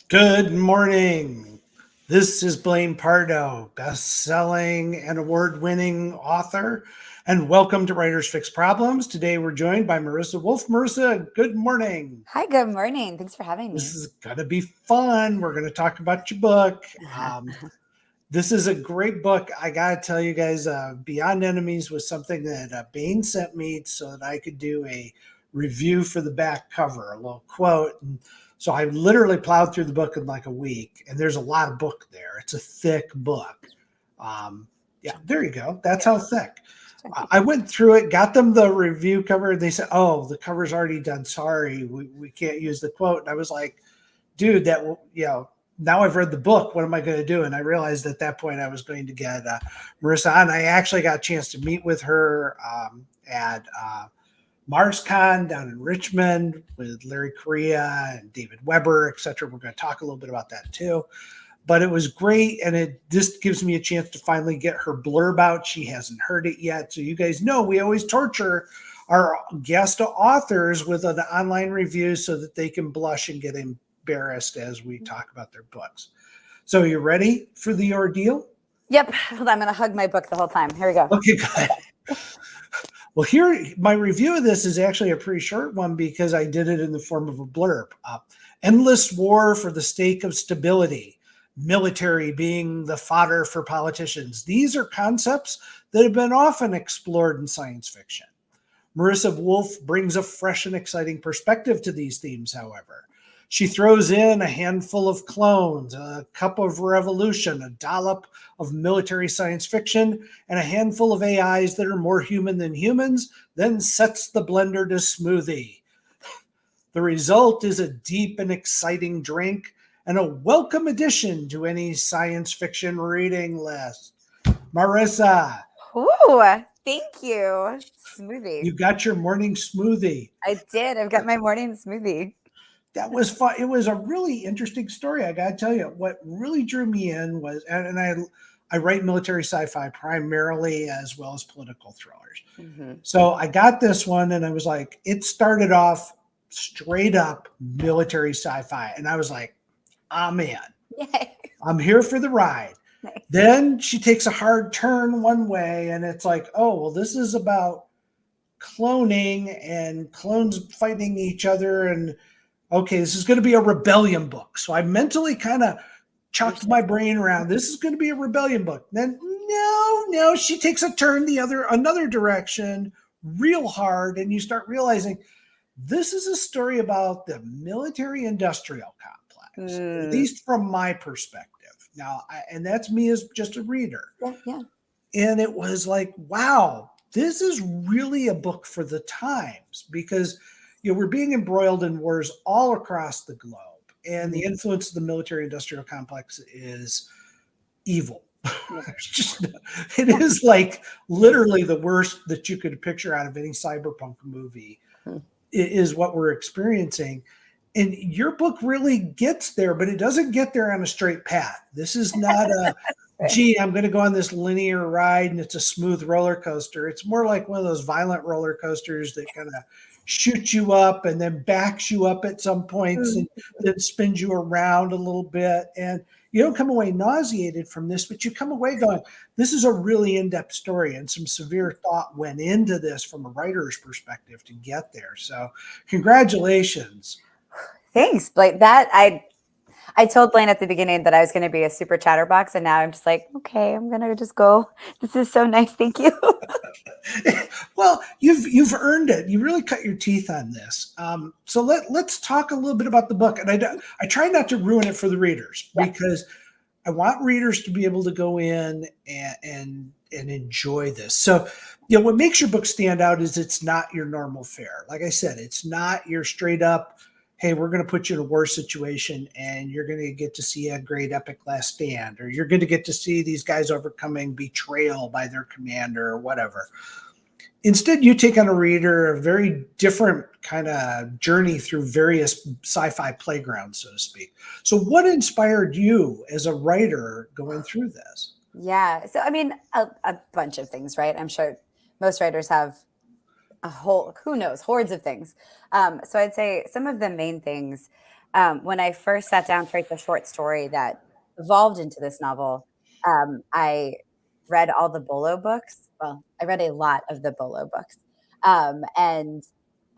Good morning. This is Blaine Pardoe, best-selling and award-winning author, and welcome to Writers Fix Problems. Today we're joined by Marisa Wolf. Marisa, good morning. Hi, good morning. Thanks for having This me. is going to be fun. We're going to talk about your book. This is a great book. I got to tell you guys, Beyond Enemies was something that Bain sent me so that I could do a review for the back cover, a little quote. And so I literally plowed through the book in like a week, and there's a lot of book there. It's a thick book. Yeah, there you go. That's how thick. I went through it, got them the review cover, and they said, "Oh, the cover's already done. Sorry, we can't use the quote." And I was like, "Dude, now I've read the book. What am I going to do?" And I realized at that point I was going to get Marisa on. I actually got a chance to meet with her at MarsCon down in Richmond with Larry Correa and David Weber, et cetera. We're going to talk a little bit about that too. But it was great, and it just gives me a chance to finally get her blurb out. She hasn't heard it yet. So you guys know we always torture our guest authors with an online review so that they can blush and get embarrassed as we talk about their books. So you ready for the ordeal? Yep. Hold on, I'm going to hug my book the whole time. Here we go. Okay, good. Well, here, my review of this is actually a pretty short one because I did it in the form of a blurb. Endless war for the sake of stability. Military being the fodder for politicians. These are concepts that have been often explored in science fiction. Marisa Wolf brings a fresh and exciting perspective to these themes, however. She throws in a handful of clones, a cup of revolution, a dollop of military science fiction, and a handful of AIs that are more human than humans, then sets the blender to smoothie. The result is a deep and exciting drink and a welcome addition to any science fiction reading list. Marisa, Ooh, thank you. Smoothie. you got your morning smoothie. I did. I've got my morning smoothie. That was fun. It was a really interesting story. I got to tell you, what really drew me in was, and I write military sci-fi primarily as well as political thrillers. Mm-hmm. So I got this one, and I was like, it started off straight up military sci-fi, and I was like, I'm in. Yay. I'm here for the ride. Nice. Then she takes a hard turn one way, and it's like, oh, well, this is about cloning and clones fighting each other. And okay, this is going to be a rebellion book. So I mentally kind of chucked my brain around. This is going to be a rebellion book. Then no, she takes a turn another direction real hard. And you start realizing this is a story about the military industrial complex, at least from my perspective. Now, and that's me as just a reader. Yeah. And it was like, wow, this is really a book for the times because we're being embroiled in wars all across the globe, and the influence of the military industrial complex is evil. It is like literally the worst that you could picture out of any cyberpunk movie is what we're experiencing. And your book really gets there, but it doesn't get there on a straight path. This is not a, gee, I'm going to go on this linear ride and it's a smooth roller coaster. It's more like one of those violent roller coasters that kind of shoots you up and then backs you up at some points and then spins you around a little bit. And you don't come away nauseated from this, but you come away going, this is a really in-depth story, and some severe thought went into this from a writer's perspective to get there. So congratulations. Thanks, Blaine. I told Blaine at the beginning that I was going to be a super chatterbox, and now I'm just like, okay, I'm going to just go. This is so nice. Thank you. Well, you've earned it. You really cut your teeth on this. So let's talk a little bit about the book. And I try not to ruin it for the readers because I want readers to be able to go in and enjoy this. So, what makes your book stand out is it's not your normal fare. Like I said, it's not your straight up, hey, we're going to put you in a war situation and you're going to get to see a great epic last stand, or you're going to get to see these guys overcoming betrayal by their commander or whatever. Instead, you take on a reader a very different kind of journey through various sci-fi playgrounds, so to speak. So what inspired you as a writer going through this? Yeah. So, I mean, a bunch of things, right? I'm sure most writers have a whole, who knows, hordes of things. So I'd say some of the main things When I first sat down to write the short story that evolved into this novel, I read all the Bolo books. Well, I read a lot of the Bolo books. And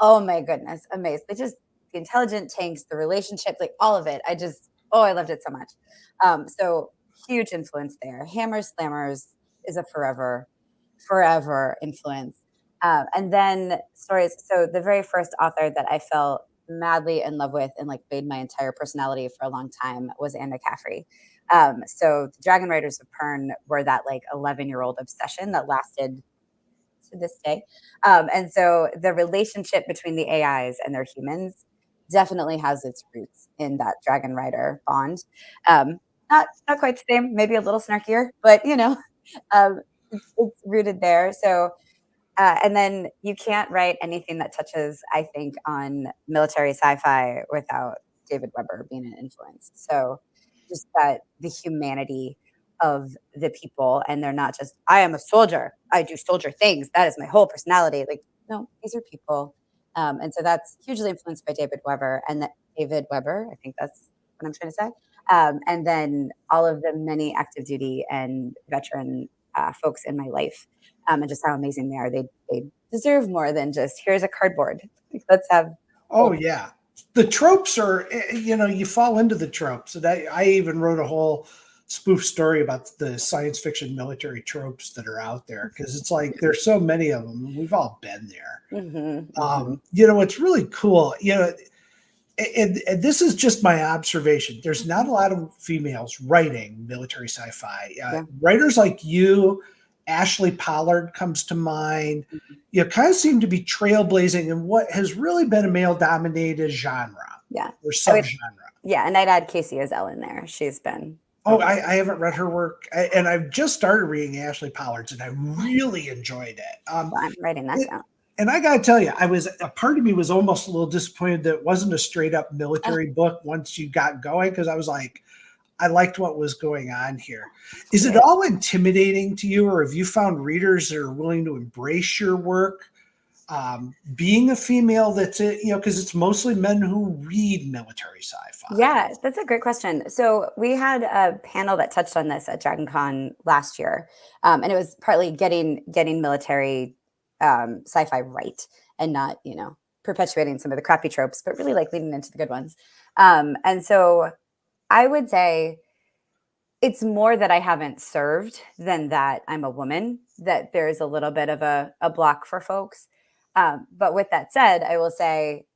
oh my goodness, amazed. They just, the intelligent tanks, the relationship, like all of it. Oh, I loved it so much. So huge influence there. Hammers, Slammers is a forever influence. And then stories. So the very first author that I fell madly in love with and like made my entire personality for a long time was Anne McCaffrey. So the Dragon Riders of Pern were that like 11-year-old obsession that lasted to this day. And so the relationship between the AIs and their humans definitely has its roots in that Dragon Rider bond. Um, not quite the same, maybe a little snarkier, but um, it's rooted there. So and then you can't write anything that touches, I think, on military sci-fi without David Weber being an influence. So just that the humanity of the people, and they're not just, I am a soldier, I do soldier things, that is my whole personality. Like, no, these are people. And so that's hugely influenced by David Weber, and that David Weber, I think that's what I'm trying to say. And then all of the many active duty and veteran folks in my life, and just how amazing they are. They deserve more than just here's a cardboard. Let's have Oh both. yeah, the tropes are you fall into the tropes. And I even wrote a whole spoof story about the science fiction military tropes that are out there because it's like there's so many of them. We've all been there. Hmm, hmm. It's really cool. And this is just my observation. There's not a lot of females writing military sci-fi. Yeah. Writers like you, Ashley Pollard comes to mind. Mhm. You kind of seem to be trailblazing in what has really been a male-dominated genre Yeah. or I would, subgenre. yeah, and I'd add Casey Azell in there. She's been Oh, over. I haven't read her work, and I've just started reading Ashley Pollard's, and I really enjoyed it. Well, I'm writing that It, down. and I gotta tell you, I was a part of me was almost a little disappointed that it wasn't a straight up Oh, military book once you got going because I was like, I liked what was going on here. Is it yeah. all intimidating to you, or have you found readers that are willing to embrace your work? Being a female, that's it, because it's mostly men who read military sci-fi. Yeah, that's a great question. So we had a panel that touched on this at Dragon Con last year, and it was partly getting military sci-fi right, and not perpetuating some of the crappy tropes, but really like leaning into the good ones. And so I would say it's more that I haven't served than that I'm a woman, that there's a little bit of a block for folks. But with that said, I will say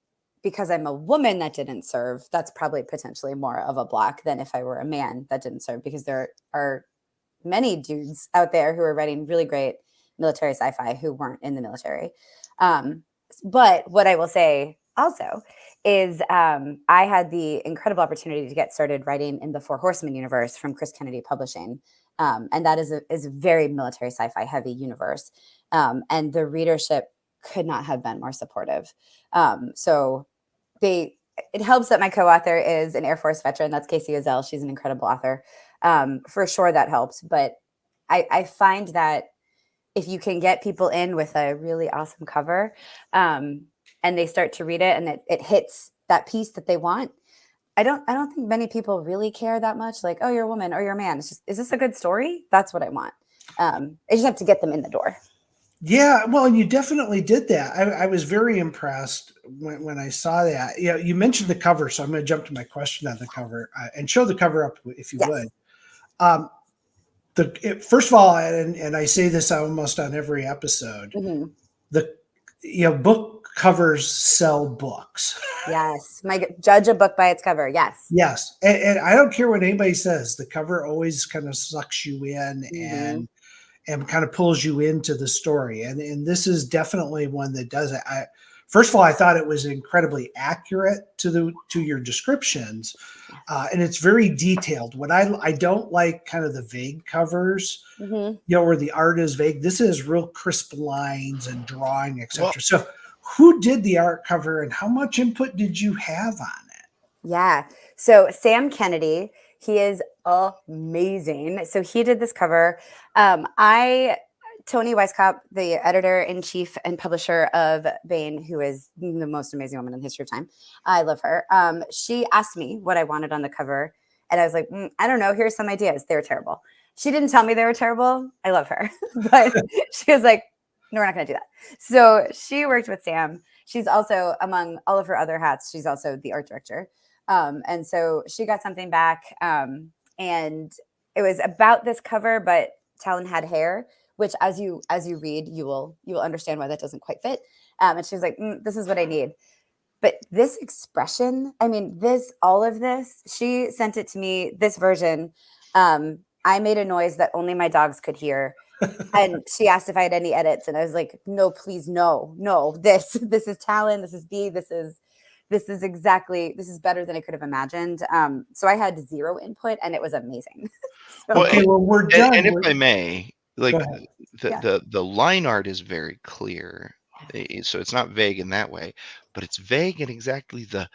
because I'm a woman that didn't serve, that's probably potentially more of a block than if I were a man that didn't serve, because there are many dudes out there who are writing really great military sci-fi who weren't in the military. Um, but what I will say also is I had the incredible opportunity to get started writing in the Four Horsemen universe from Chris Kennedy Publishing. And that is a very military sci-fi heavy universe. And the readership could not have been more supportive. So they it helps that my co-author is an Air Force veteran. That's Casey Azell. She's an incredible author. For sure that helps. But I find that if you can get people in with a really awesome cover, and they start to read it and it hits that piece that they want, I don't think many people really care that much. Like, oh, you're a woman or you're a man. It's just, is this a good story? That's what I want. I just have to get them in the door. Yeah, well, and you definitely did that. I was very impressed when I saw that. You mentioned the cover, so I'm going to jump to my question on the cover and show the cover up if you Yes. would. Um, First of all, and I say this almost on every episode, Hmm. the book covers sell books. Yes. Judge a book by its cover. Yes. Yes, and I don't care what anybody says. The cover always kind of sucks you in Hmm. and kind of pulls you into the story. And this is definitely one that does it. First of all, I thought it was incredibly accurate to your descriptions, Yes. and it's very detailed. What I don't like kind of the vague covers, Hmm. where the art is vague. This is real crisp lines and drawing, etc. So, who did the art cover, and how much input did you have on it? Yeah. So Sam Kennedy, he is amazing. So he did this cover. I Toni Weisskopf, the editor-in-chief and publisher of Blaine, who is the most amazing woman in the history of time. I love her. She asked me what I wanted on the cover, and I was like, I don't know. Here's some ideas. They were terrible. She didn't tell me they were terrible. I love her. But she was like, no, we're not going to do that. So she worked with Sam. She's also, among all of her other hats, she's also the art director. And so she got something back, and it was about this cover, but Talon had hair, which as you read, you will understand why that doesn't quite fit. And she was like, this is what I need. But this expression, I mean, all of this, she sent it to me, this version. I made a noise that only my dogs could hear. And she asked if I had any edits. And I was like, no, please, no. This is Talon. This is B. This is better than I could have imagined. So I had zero input, and it was amazing. Well, Okay, well, we're done. and if I may, like Go ahead. the line art is very clear, so it's not vague in that way, but it's vague in exactly the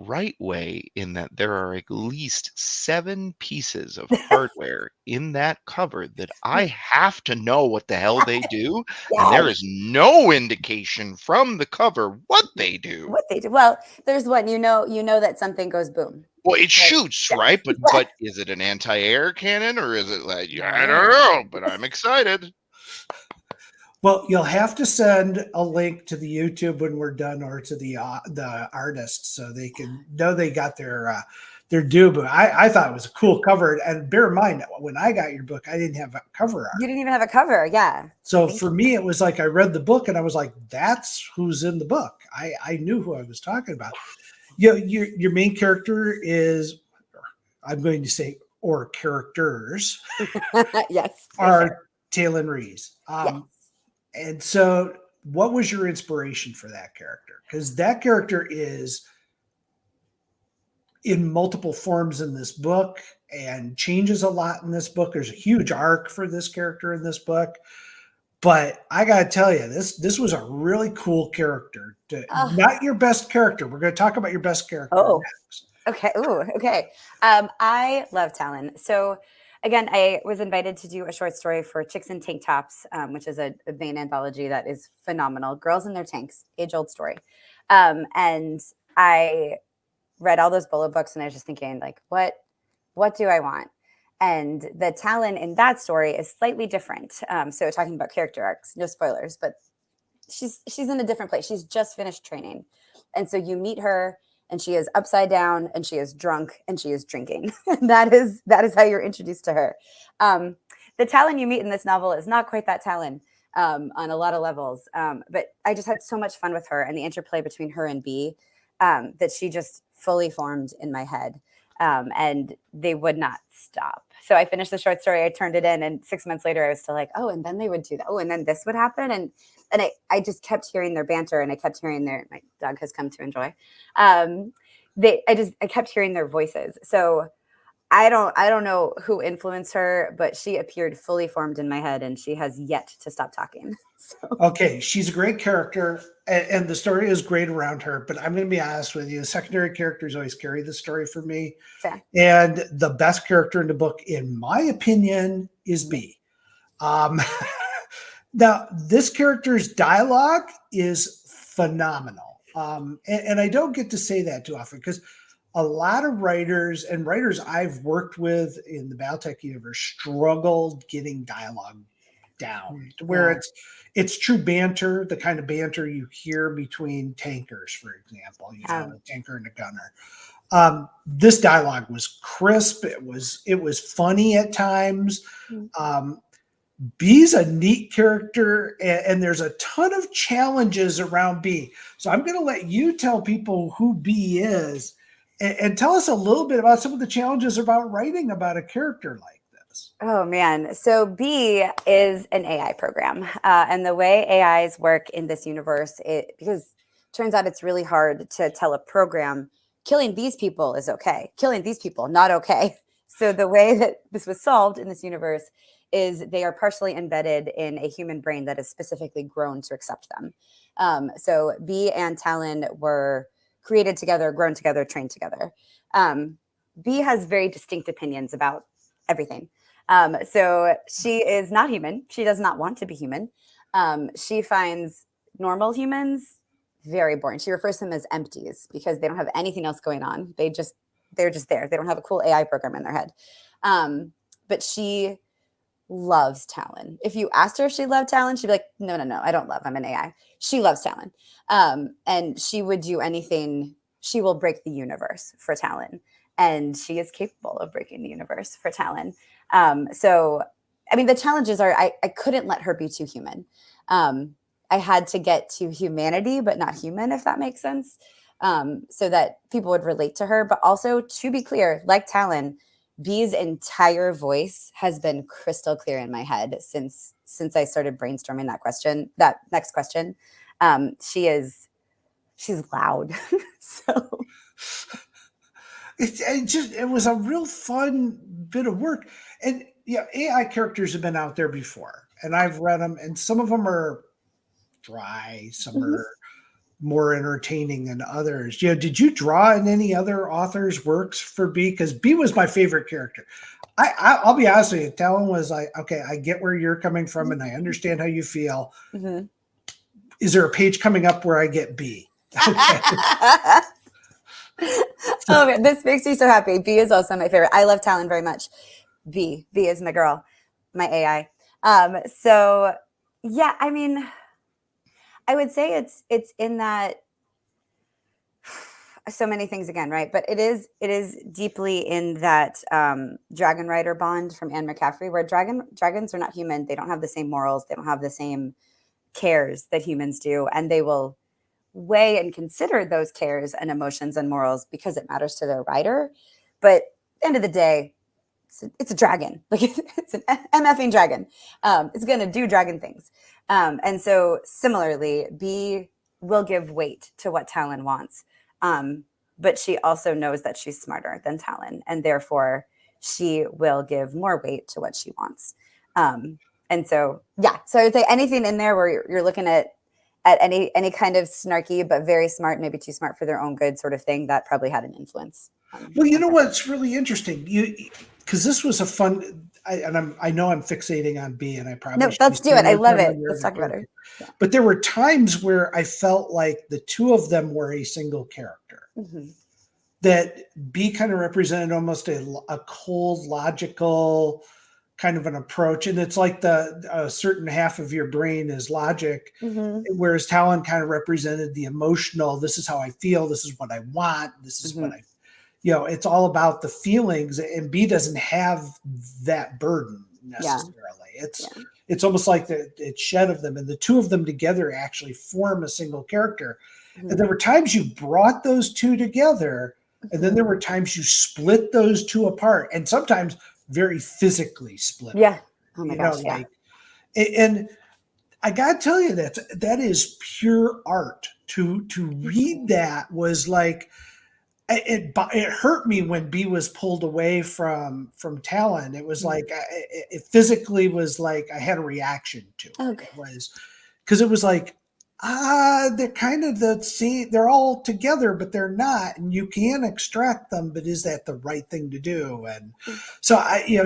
right way, in that there are at least 7 pieces of hardware in that cover that I have to know what the hell they do, and there is no indication from the cover what they do. Well, there's one, you know that something goes boom. Well, it shoots, right? But is it an anti-air cannon, or is it like, I don't know, but I'm excited. Well, you'll have to send a link to the YouTube when we're done, or to the artist, so they can know they got their due. But I thought it was a cool cover. And bear in mind, when I got your book, I didn't have a cover art. You didn't even have a cover, yeah. So for me, it was like I read the book and I was like, that's who's in the book. I knew who I was talking about. Your main character is, I'm going to say, or characters, yes, are Talon Reese. Yes. And so what was your inspiration for that character? Because that character is in multiple forms in this book and changes a lot in this book. There's a huge arc for this character in this book. But I got to tell you, this was a really cool character. Not your best character. We're going to talk about your best character next. Okay. Ooh, okay. I love Talon. So again, I was invited to do a short story for Chicks in Tank Tops, which is a Blaine anthology that is phenomenal. Girls in Their Tanks, age-old story. And I read all those Bolo books, and I was just thinking, like, what do I want? And the Talon in that story is slightly different. So talking about character arcs, no spoilers, but she's in a different place. She's just finished training. And so you meet her, and she is upside down, and she is drunk, and she is drinking. And that is how you're introduced to her. The Talon you meet in this novel is not quite that Talon on a lot of levels. But I just had so much fun with her, and the interplay between her and B, that she just fully formed in my head. And they would not stop. So I finished the short story, I turned it in, and 6 months later I was still like, oh, and then they would do that. Oh, and then this would happen. And I just kept hearing their banter, and I kept hearing my dog has come to enjoy. I kept hearing their voices. So I don't know who influenced her, but she appeared fully formed in my head, and she has yet to stop talking. So. Okay, she's a great character, and the story is great around her. But I'm going to be honest with you: the secondary characters always carry the story for me. Fair. And the best character in the book, in my opinion, is B. Now, this character's dialogue is phenomenal, and I don't get to say that too often, because a lot of writers I've worked with in the Battletech universe struggled getting dialogue down to where it's true banter, the kind of banter you hear between tankers, for example, a tanker and a gunner. This dialogue was crisp. It was funny at times. B's a neat character, and there's a ton of challenges around B. So I'm going to let you tell people who B is, and tell us a little bit about some of the challenges about writing about a character like this. Oh, man. So B is an AI program. And the way AIs work in this universe, because it turns out it's really hard to tell a program, killing these people is okay. Killing these people, not okay. So the way that this was solved in this universe is they are partially embedded in a human brain that is specifically grown to accept them. So B and Talon were created together, grown together, trained together. B has very distinct opinions about everything. So she is not human. She does not want to be human. She finds normal humans very boring. She refers to them as empties because they don't have anything else going on. They're just there. They don't have a cool AI program in their head. But she loves Talon. If you asked her if she loved Talon, she'd be like, no, I don't love. I'm an AI. She loves Talon. And she would do anything. She will break the universe for Talon. And she is capable of breaking the universe for Talon. So, I mean, the challenges are, I couldn't let her be too human. I had to get to humanity, but not human, if that makes sense. So that people would relate to her. But also, to be clear, like Talon, Bee's entire voice has been crystal clear in my head since I started brainstorming that next question. She's loud. So it was a real fun bit of work. And yeah, AI characters have been out there before, and I've read them, and some of them are dry, some are more entertaining than others. Did you draw in any other authors' works for B? Because B was my favorite character. I'll be honest with you. Talon was like, okay, I get where you're coming from, and I understand how you feel. Mm-hmm. Is there a page coming up where I get B? Okay. Oh man, this makes me so happy. B is also my favorite. I love Talon very much. B is my girl, my AI. So yeah, I mean, I would say it's in that so many things again, right? But it is deeply in that dragon rider bond from Anne McCaffrey, where dragons are not human. They don't have the same morals. They don't have the same cares that humans do, and they will weigh and consider those cares and emotions and morals because it matters to their rider. But at the end of the day, it's a dragon. Like it's an MFing dragon. It's going to do dragon things. And so similarly, B will give weight to what Talon wants. But she also knows that she's smarter than Talon, and therefore she will give more weight to what she wants. And so, yeah, so I would say anything in there where you're looking at any kind of snarky but very smart, maybe too smart for their own good sort of thing, that probably had an influence. Well, you know what's really interesting, because this was a fun. I know I'm fixating on B, and I probably no. Let's do it. I love it. Let's talk about her. Yeah. But there were times where I felt like the two of them were a single character. Mm-hmm. That B kind of represented almost a cold, logical kind of an approach, and it's like a certain half of your brain is logic, whereas Talon kind of represented the emotional. This is how I feel. This is what I want. This is what I. It's all about the feelings, and B doesn't have that burden necessarily. It's almost like it's shed of them, and the two of them together actually form a single character. And there were times you brought those two together, and then there were times you split those two apart, and sometimes very physically split. Yeah. Oh my gosh. Yeah. And I gotta tell you that is pure art. To read that was like. It hurt me when B was pulled away from Talon. It was like it physically was like I had a reaction to it. Okay. It was because it was like they're kind of they're all together, but they're not, and you can extract them. But is that the right thing to do? And so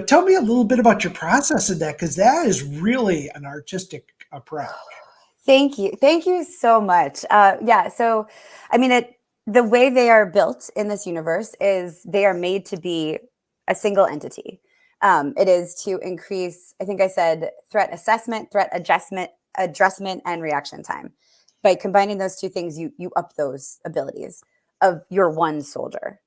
tell me a little bit about your process in that, because that is really an artistic approach. Thank you so much. Yeah. So, I mean, the way they are built in this universe is they are made to be a single entity. It is to increase, I think I said, threat assessment, threat adjustment, and reaction time. By combining those two things, you up those abilities of your one soldier.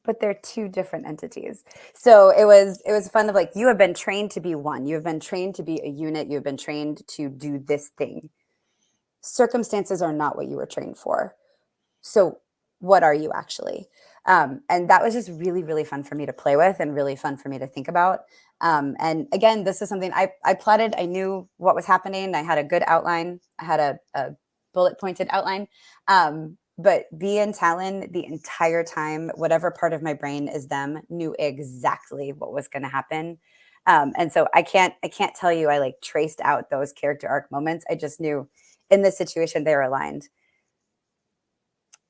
But they're two different entities. So it was fun of like, you have been trained to be one. You have been trained to be a unit. You have been trained to do this thing. Circumstances are not what you were trained for. So what are you actually? And that was just really, really fun for me to play with and really fun for me to think about. And again, this is something I plotted. I knew what was happening. I had a good outline. I had a bullet pointed outline. But B and Talon, the entire time, whatever part of my brain is them, knew exactly what was going to happen. And so I can't tell you I like traced out those character arc moments. I just knew in this situation they were aligned.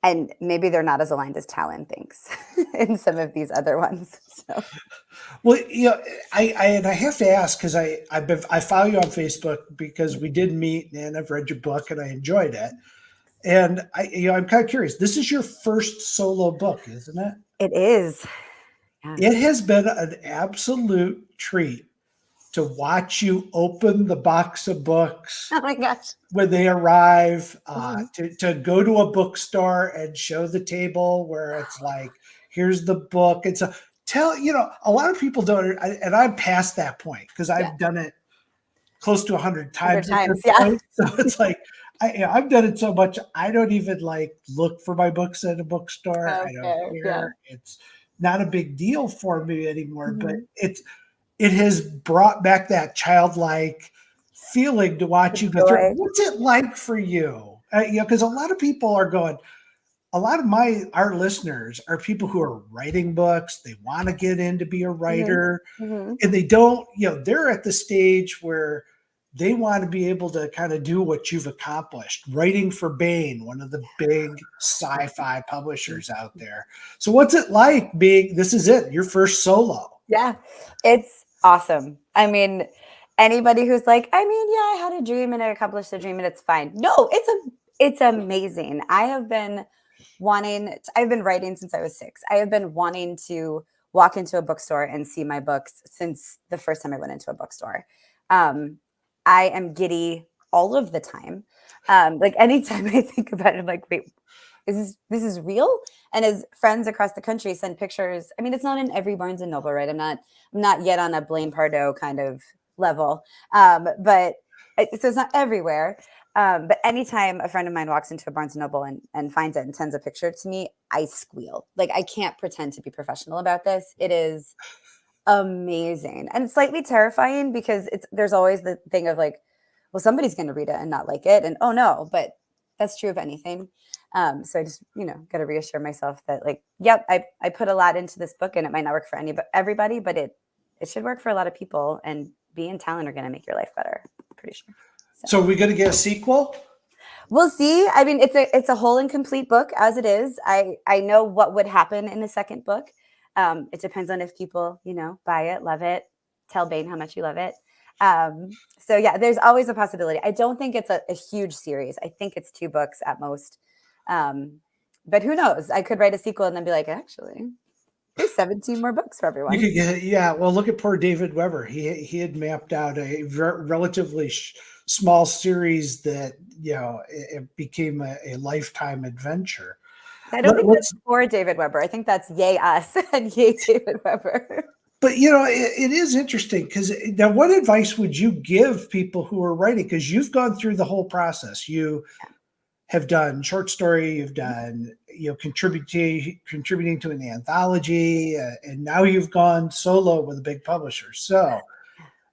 And maybe they're not as aligned as Talon thinks in some of these other ones. So Well, and I have to ask because I follow you on Facebook because we did meet and I've read your book and I enjoyed it. And I'm kind of curious. This is your first solo book, isn't it? it is. Yeah. It has been an absolute treat to watch you open the box of books Oh my gosh. when they arrive, Mhm. to go to a bookstore and show the table where it's like, here's the book. It's a a lot of people don't, and I'm past that point because Yeah. I've done it close to 100 100 times at times. this Yeah. point. So it's like, I've done it so much, I don't even like look for my books at a bookstore. I don't Okay. Yeah. care. It's not a big deal for me anymore, but Mhm. it has brought back that childlike feeling to watch you go through. Joy. What's it like for you? Because a lot of people are going. A lot of our listeners are people who are writing books. They want to get in to be a Mhm. writer, Mhm. and they don't. They're at the stage where they want to be able to kind of do what you've accomplished, writing for Bain, one of the big sci-fi publishers out there. So, what's it like being? This is it, your first solo. Yeah, it's awesome. I mean, anybody who's like, I mean, yeah, I had a dream and I accomplished the dream and it's fine. No, it's amazing. I've been writing since I was 6. I have been wanting to walk into a bookstore and see my books since the first time I went into a bookstore. Um, I am giddy all of the time. Like anytime I think about it, I'm like, wait, this is real? And as friends across the country send pictures, I mean, it's not in every Barnes and Noble, right? I'm not yet on a Blaine Pardoe kind of level, but so it's not everywhere. But anytime a friend of mine walks into a Barnes and Noble and finds it and sends a picture to me, I squeal. Like I can't pretend to be professional about this. It is amazing and slightly terrifying because there's always the thing of like, well, somebody's going to read it and not like it, and oh no, but that's true of anything. So I just got to reassure myself that like, yep, I put a lot into this book, and it might not work for everybody, but it should work for a lot of people, and being and talent are going to make your life better. I'm pretty sure. So, are we going to get a sequel? We'll see. I mean, it's a whole incomplete book as it is. I know what would happen in the second book. It depends on if people, buy it, love it, tell Bain how much you love it. So yeah, there's always a possibility. I don't think it's a huge series. I think it's 2 books at most. But who knows? I could write a sequel and then be like, actually, here's 17 more books for You everyone. could get, yeah. Well, look at poor David Weber. He had mapped out a relatively small series that it became a lifetime adventure. I don't think Let's that's for David Weber. I think that's yay us and yay David Weber. But it is interesting because now, what advice would you give people who are writing? Because you've gone through the whole process. You have done short story, you've done contributing to an anthology, and now you've gone solo with a big publisher. So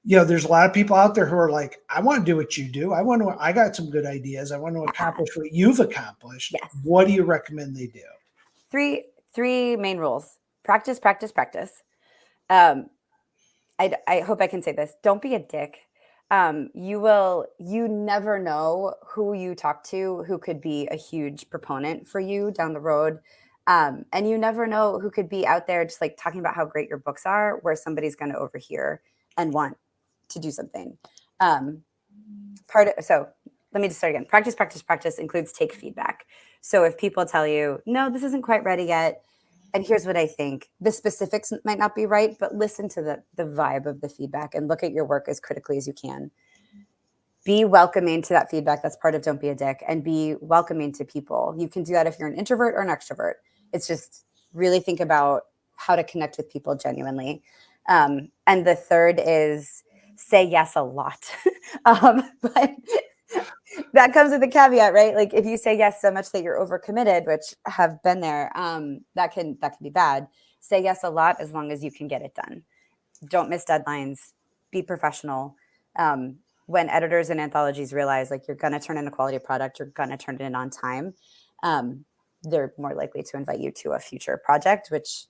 there's a lot of people out there who are like, I want to do what you do. I got some good ideas. I want to accomplish what you've accomplished. Yes. What do you recommend they do? Three main rules: practice, practice, practice. I hope I can say this. Don't be a dick. You never know who you talk to who could be a huge proponent for you down the road. And you never know who could be out there just like talking about how great your books are, where somebody's going to overhear and want to do something. So let me just start again. Practice, practice, practice includes take feedback. So if people tell you, no, this isn't quite ready yet, and here's what I think, the specifics might not be right, but listen to the vibe of the feedback and look at your work as critically as you can. Be welcoming to that feedback. That's part of Don't Be a Dick, and be welcoming to people. You can do that if you're an introvert or an extrovert. It's just really think about how to connect with people genuinely. And the third is say yes a lot. But that comes with a caveat, right? Like if you say yes so much that you're overcommitted, which have been there, that can be bad. Say yes a lot as long as you can get it done. Don't miss deadlines. Be professional. When editors and anthologies realize like you're going to turn in a quality product, you're going to turn it in on time, they're more likely to invite you to a future project, which,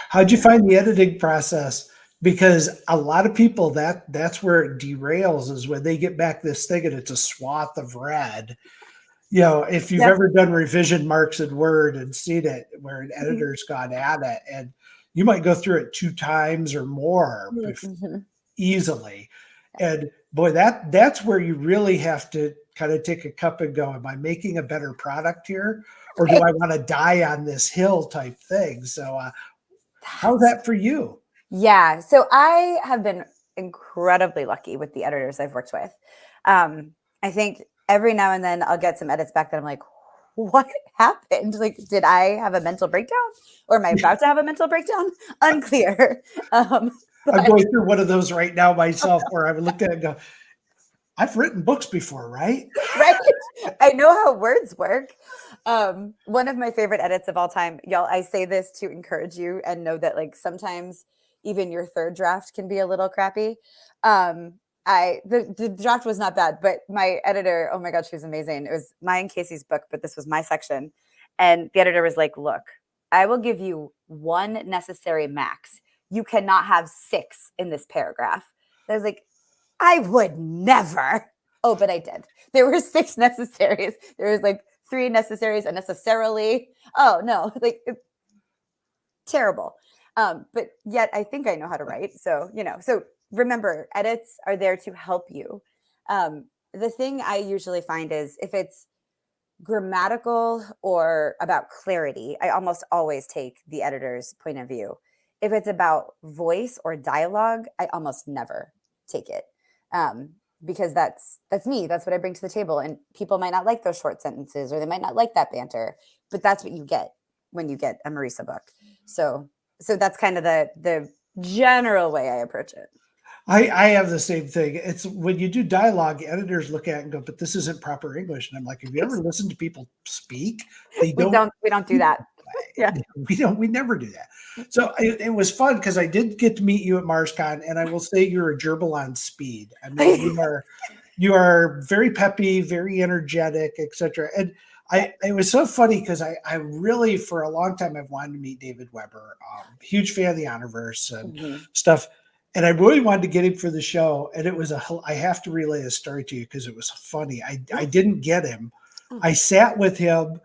How'd you find the editing process? Because a lot of people that's where it derails, is when they get back this thing and it's a swath of red. if you've Yep. ever done revision marks in Word and seen it where an editor's gone at it, and you might go through it 2 times or more easily. And boy, that's where you really have to kind of take a cup and go, am I making a better product here? Or do I want to die on this hill type thing? So how's that for you? Yeah. So I have been incredibly lucky with the editors I've worked with. I think every now and then I'll get some edits back that I'm like, what happened? Like, did I have a mental breakdown or am I about to have a mental breakdown? Unclear. I'm going through one of those right now myself where I've looked at it and go, I've written books before, right? Right. I know how words work. One of my favorite edits of all time, y'all, I say this to encourage you and know that like sometimes even your third draft can be a little crappy. The draft was not bad, but my editor, oh my God, she was amazing. It was my and Casey's book, but this was my section. And the editor was like, look, I will give you 1 necessary max. You cannot have 6 in this paragraph. I was like, I would never. Oh, but I did. There were 6 necessaries. There was like 3 necessaries unnecessarily. Oh no, like terrible. But yet I think I know how to write. So, so remember, edits are there to help you. The thing I usually find is if it's grammatical or about clarity, I almost always take the editor's point of view. If it's about voice or dialogue, I almost never take it. Because that's me. That's what I bring to the table. And people might not like those short sentences or they might not like that banter, but that's what you get when you get a Marisa book. So that's kind of the general way I approach it. I have the same thing. It's when you do dialogue, editors look at it and go, but this isn't proper English. And I'm like, have you ever listened to people speak? We don't do that. Yeah. We never do that. So it was fun because I did get to meet you at MarsCon, and I will say you're a gerbil on speed. I mean, you are very peppy, very energetic, etc. And it was so funny because I really, for a long time, I've wanted to meet David Weber. Huge fan of the Honorverse and stuff. And I really wanted to get him for the show. And it was I have to relay a story to you because it was funny. I didn't get him. I sat with him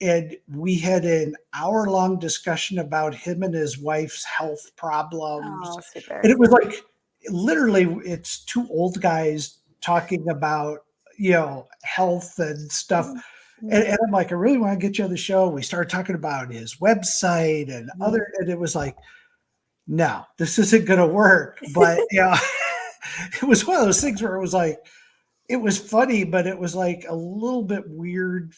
and we had an hour-long discussion about him and his wife's health problems. Oh, super. And it was like, literally, it's 2 old guys talking about, health and stuff. And I'm like, I really want to get you on the show. We started talking about his website and and it was like, no, this isn't going to work. But it was one of those things where it was like, it was funny, but it was like a little bit weird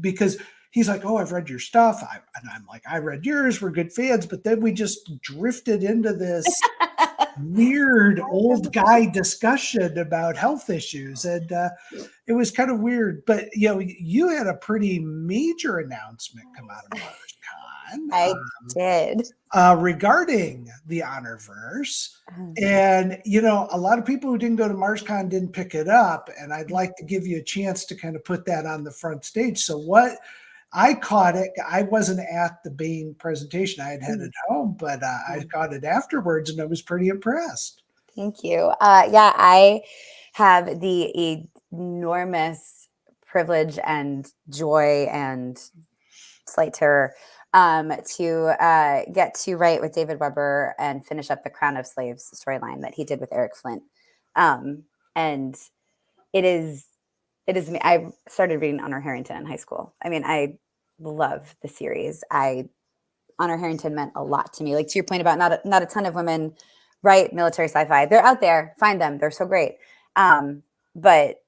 because he's like, oh, I've read your stuff. And I'm like, I read yours. We're good fans. But then we just drifted into this weird old guy discussion about health issues. And it was kind of weird. But, you had a pretty major announcement come out of MarsCon. I did. Regarding the Honorverse. And, a lot of people who didn't go to MarsCon didn't pick it up. And I'd like to give you a chance to kind of put that on the front stage. So I caught it. I wasn't at the Blaine presentation. I had headed home, but I caught it afterwards and I was pretty impressed. Thank you. I have the enormous privilege and joy and slight terror to get to write with David Weber and finish up the Crown of Slaves storyline that he did with Eric Flint. And it is me. I started reading Honor Harrington in high school. I mean, I love the series. Honor Harrington meant a lot to me. Like to your point about not a ton of women write military sci-fi. They're out there. Find them. They're so great. But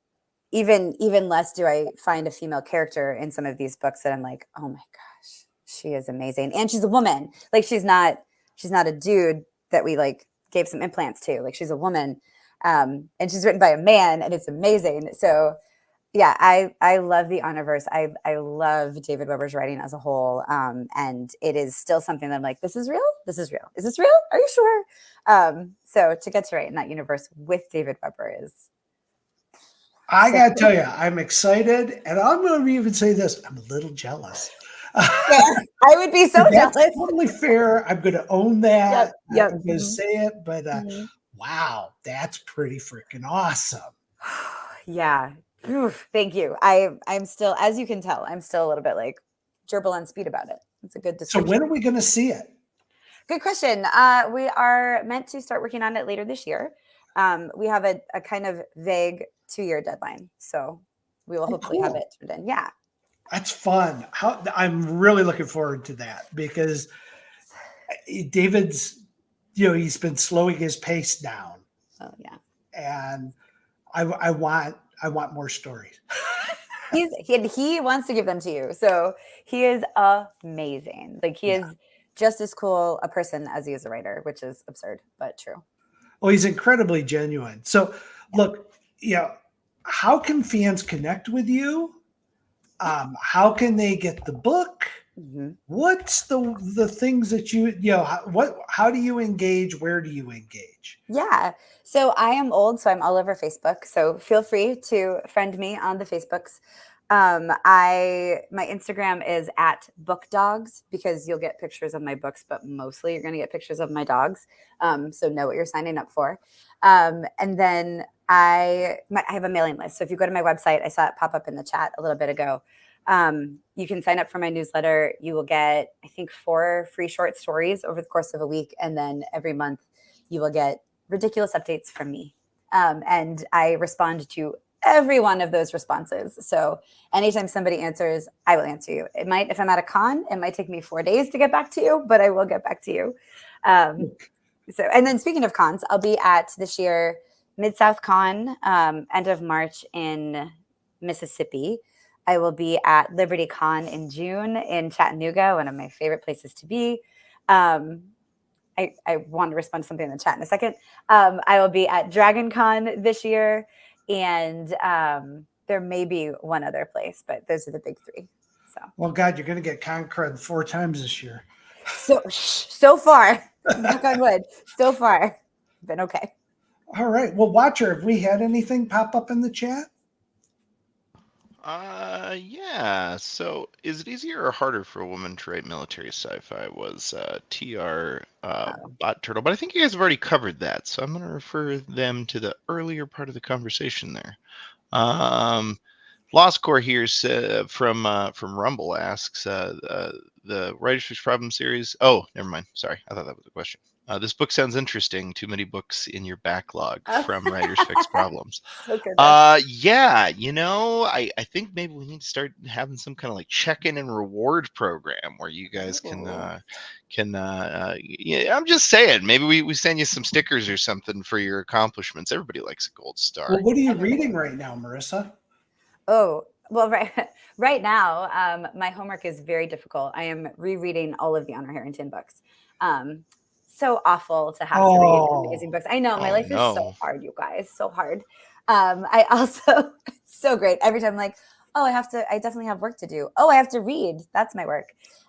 even less do I find a female character in some of these books that I'm like, oh my gosh, she is amazing. And she's a woman. Like she's not a dude that we like gave some implants to. Like she's a woman. And she's written by a man and it's amazing. So yeah, I love the Honorverse. I love David Weber's writing as a whole. And it is still something that I'm like, this is real? This is real. Is this real? Are you sure? So to get to write in that universe with David Weber is. I got to tell you, I'm excited. And I'm going to even say this. I'm a little jealous. Yeah, I would be so jealous. That's totally fair. I'm going to own that. Yep. I'm going to say it. But wow, that's pretty freaking awesome. Yeah. Oof, thank you. I'm still, as you can tell, I'm still a little bit like gerbil on speed about it. It's a good So description. when are we going to see it? Good question. We are meant to start working on it later this year. We have a kind of vague 2-year deadline, so we will hopefully have cool. it turned in. Yeah, That's fun. I'm really looking forward to that because David's, he's been slowing his pace down, oh yeah. and I want more stories. He wants to give them to you, so he is amazing. Like he Yeah. is just as cool a person as he is a writer, which is absurd but true. Oh, he's incredibly genuine. So, look, how can fans connect with you? How can they get the book? Mm-hmm. What's the things that how do you engage? Where do you engage? Yeah. So I am old, so I'm all over Facebook. So feel free to friend me on the Facebooks. My Instagram is at bookdogs because you'll get pictures of my books, but mostly you're going to get pictures of my dogs. So know what you're signing up for. And then I have a mailing list. So if you go to my website, I saw it pop up in the chat a little bit ago. You can sign up for my newsletter. You will get, I think, 4 free short stories over the course of a week. And then every month you will get ridiculous updates from me. And I respond to every one of those responses. So anytime somebody answers, I will answer you. It might, if I'm at a con, it might take me 4 days to get back to you, but I will get back to you. And then speaking of cons, I'll be at this year Mid-South Con, end of March in Mississippi. I will be at Liberty Con in June in Chattanooga, one of my favorite places to be. I want to respond to something in the chat in a second. I will be at Dragon Con this year, and there may be one other place, but those are the big 3. So, well, God, you're going to get con cred 4 times this year. So far, knock on wood, so far, been okay. All right. Well, Watcher, have we had anything pop up in the chat? Yeah. So, is it easier or harder for a woman to write military sci-fi? Was TR Bot Turtle? But I think you guys have already covered that, so I'm going to refer them to the earlier part of the conversation there. Lost Core here from Rumble asks the Writer's Fix Problem series. Oh, never mind. Sorry, I thought that was a question. This book sounds interesting. Too many books in your backlog from Writer's Fix Problems. So good. Yeah, I think maybe we need to start having some kind of like check-in and reward program where you guys can yeah, I'm just saying, maybe we send you some stickers or something for your accomplishments. Everybody likes a gold star. Well, what are you reading right now, Marisa? Oh, well, right now, my homework is very difficult. I am rereading all of the Honor Harrington books. So awful to have to read amazing books. I know my life is so hard, you guys, so hard. I also, so great. Every time I'm like, oh, I definitely have work to do. Oh, I have to read. That's my work.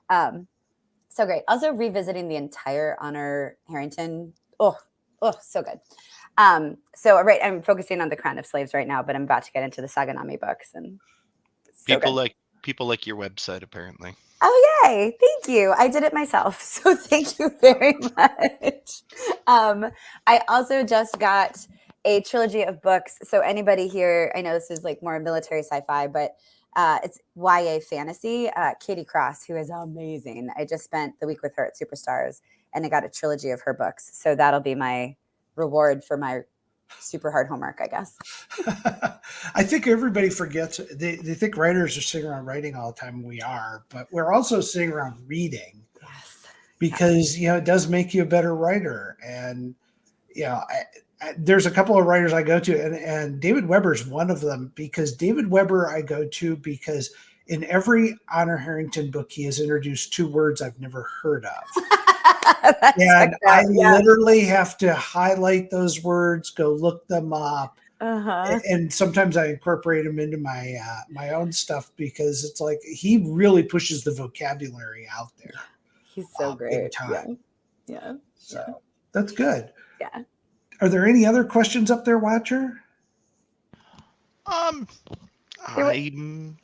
So great. Also revisiting the entire Honor Harrington. Oh, so good. So right, I'm focusing on the Crown of Slaves right now, but I'm about to get into the Saganami books, and people like your website apparently. Oh yay! Thank you. I did it myself, so thank you very much. I also just got a trilogy of books. So anybody here, I know this is like more military sci-fi, but it's YA fantasy. Katie Cross, who is amazing. I just spent the week with her at Superstars, and I got a trilogy of her books. So that'll be my reward for my super hard homework, I guess. I think everybody forgets. They think writers are sitting around writing all the time. We are, but we're also sitting around reading. Yes. Because it does make you a better writer. And there's a couple of writers I go to, and David Weber is one of them, because David Weber I go to because in every Honor Harrington book he has introduced 2 words I've never heard of. And I literally have to highlight those words, go look them up. And sometimes I incorporate them into my own stuff, because it's like he really pushes the vocabulary out there. He's so great. Yeah. So that's good. Yeah. Are there any other questions up there, Watcher? I'm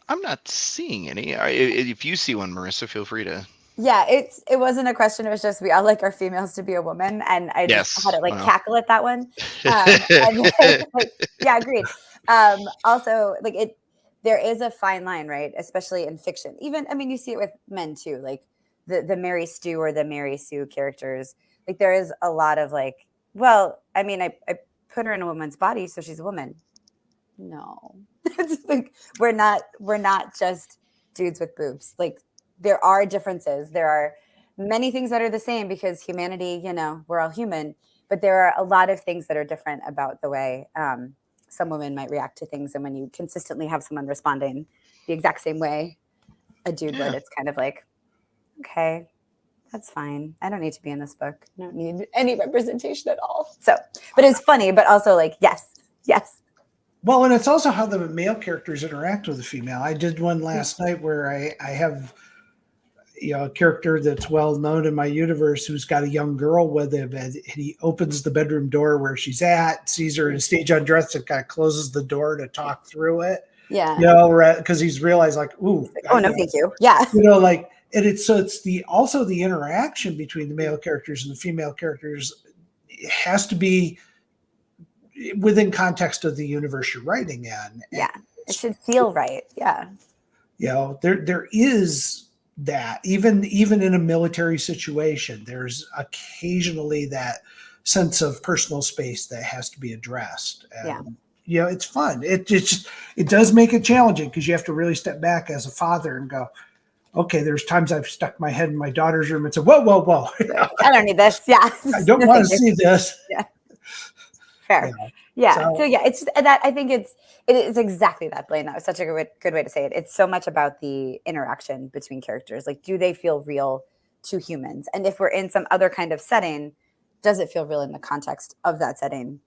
not seeing any. If you see one, Marisa, feel free to. Yeah, it wasn't a question. It was just we all like our females to be a woman, and I just had to cackle at that one. And then, yeah, agreed. Also, like there is a fine line, right? Especially in fiction. Even, I mean, you see it with men too, like the Mary Stu or the Mary Sue characters. Like there is a lot of like, well, I mean, I put her in a woman's body, so she's a woman. No, it's like we're not just dudes with boobs. Like there are differences. There are many things that are the same because humanity, we're all human, but there are a lot of things that are different about the way some women might react to things. And when you consistently have someone responding the exact same way a dude would, it's kind of like, okay, that's fine. I don't need to be in this book. I don't need any representation at all. So, but it's funny, but also like, yes. Well, and it's also how the male characters interact with the female. I did one last night where I have a character that's well known in my universe who's got a young girl with him, and he opens the bedroom door where she's at, sees her in stage undressed, and kind of closes the door to talk through it. Yeah. Because he's realized like, ooh, like, oh no, thank you. Yeah. Like, and it's also the interaction between the male characters and the female characters has to be within context of the universe you're writing in. Yeah, it should feel right. Yeah. There is that even in a military situation, there's occasionally that sense of personal space that has to be addressed. And, it's fun. It does make it challenging because you have to really step back as a father and go, okay, there's times I've stuck my head in my daughter's room and said, whoa. I don't need this. Yeah. I don't want to see this. Yeah. Fair. Yeah. So it's just that I think it is exactly that, Blaine. That was such a good way to say it. It's so much about the interaction between characters. Like, do they feel real to humans? And if we're in some other kind of setting, does it feel real in the context of that setting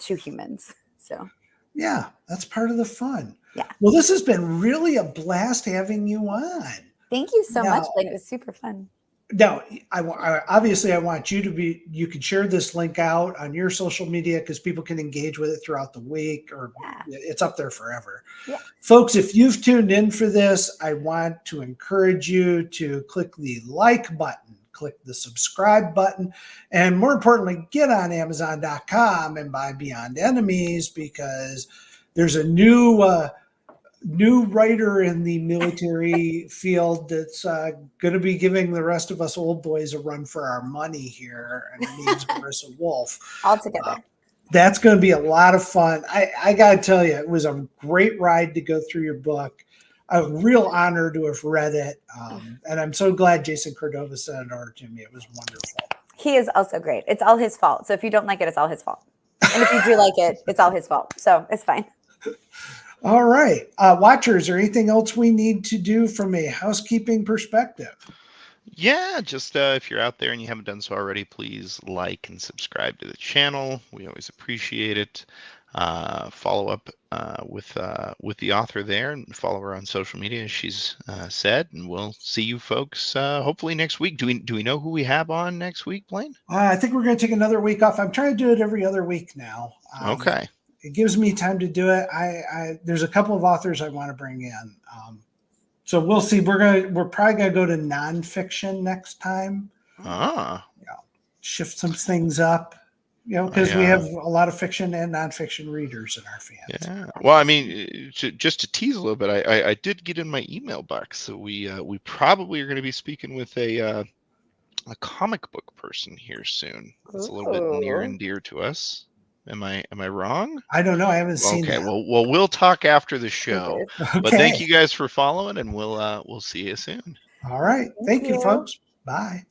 to humans? So yeah, that's part of the fun. Yeah. Well, this has been really a blast having you on. Thank you so much, Blaine. It was super fun. Now, I want you can share this link out on your social media because people can engage with it throughout the week, or it's up there forever. Yeah. Folks, if you've tuned in for this, I want to encourage you to click the like button, click the subscribe button, and more importantly, get on Amazon.com and buy Beyond Enemies, because there's a new writer in the military field that's going to be giving the rest of us old boys a run for our money here, and her name's Marisa Wolf. All together. That's going to be a lot of fun. I got to tell you, it was a great ride to go through your book. A real honor to have read it, and I'm so glad Jason Cordova sent it over to me. It was wonderful. He is also great. It's all his fault. So if you don't like it, it's all his fault. And if you do like it, it's all his fault. So it's fine. All right. Watchers, is there anything else we need to do from a housekeeping perspective? Yeah, just if you're out there and you haven't done so already, please like and subscribe to the channel. We always appreciate it. Follow up with the author there, and follow her on social media, as she's said. And we'll see you folks hopefully next week. Do we know who we have on next week, Blaine? I think we're going to take another week off. I'm trying to do it every other week now. Okay. It gives me time to do it. There's a couple of authors I want to bring in. So we'll see. We're probably gonna go to nonfiction next time. Shift some things up, because we have a lot of fiction and nonfiction readers in our fans. Yeah. Well, I mean, just to tease a little bit, I did get in my email box, so we probably are going to be speaking with a comic book person here soon. It's a little bit near and dear to us. Am I wrong? I don't know. I haven't seen that. Okay. Well, we'll talk after the show. Okay. But thank you guys for following, and we'll see you soon. All right. Thank you, folks. Bye.